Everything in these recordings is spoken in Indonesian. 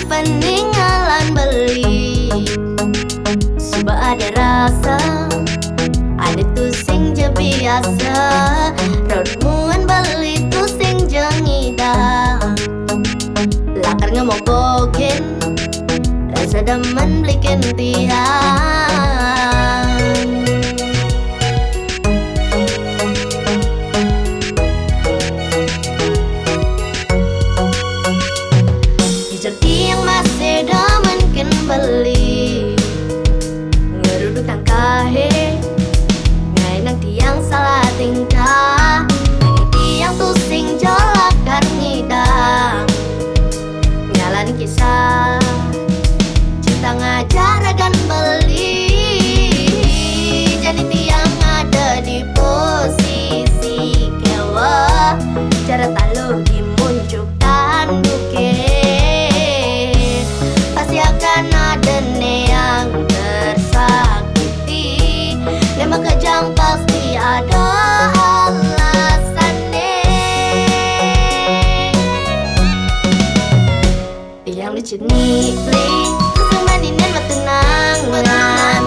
peninggalan beli. Suba ada rasa, ada tu sing je biasa. Raut muan beli tu sing jengida. Lakar ngemok bogen, rasa demen beli kentian. Yang masih demen ken beli ngeruduk kang kahe ngai nang tiang salah tingkah ngai tiang tu sing jolak kan ngidang nyalani kisah cinta ngajaragan beli. Jadi tiang ada di posisi kewa cara talu dimunculkan bukit. Akan ada yang tersakiti, lema kejang pasti ada alasannya. Yang diceni beli, kesemaninan matunangan.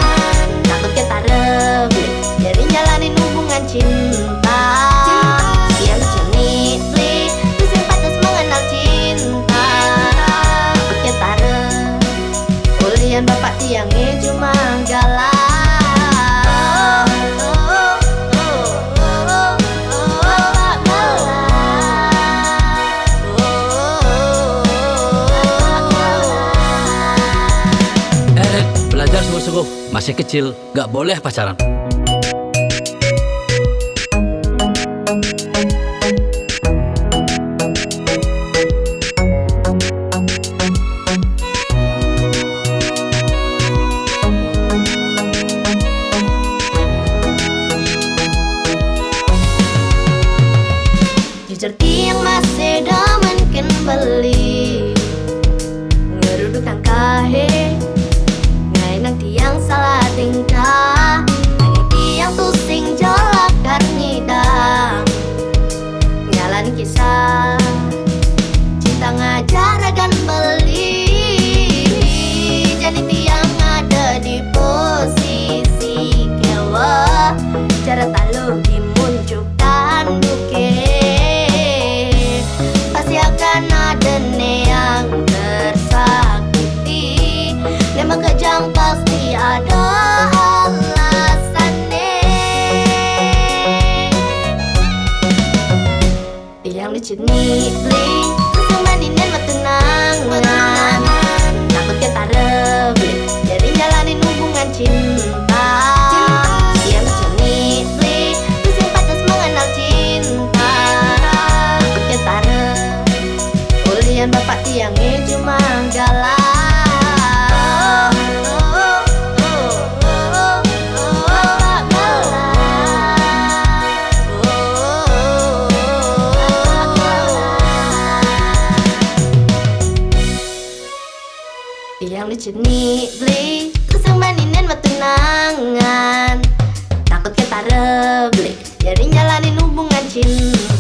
Takut kita rebeli, jadi jalanin hubungan cinta. Yang diceni beli, terus yang pantas mengenal cinta. Takut kita rebeli, ulian bapak tiangnya cuma galau. Belajar sungguh-sungguh, masih kecil, gak boleh pacaran. Certi yang masih demen ken beli ngeruduk kang kahe ngai nang tiang salah tingkah ngai tiang tu sing jolak kan ngidang nyalani kisah cinta ngajaragan beli. Jadi tiang ada di posisi kewa cara talu dimunculkan bukit. Akan ada yang tersakiti, lema kejang pasti ada alasannya. Yang diceni beli, kesemaninan matunangan. Takut kita rebeli, jadi jalanin hubungan cinta. Yang diceni beli, terus yang pantas mengenal cinta. Takut kita rebeli, ulian bapak tiangnya cuma galau. Yang diceni beli, kesemaninan matunangan. Takut kita rebeli, jadi jalanin hubungan cinta.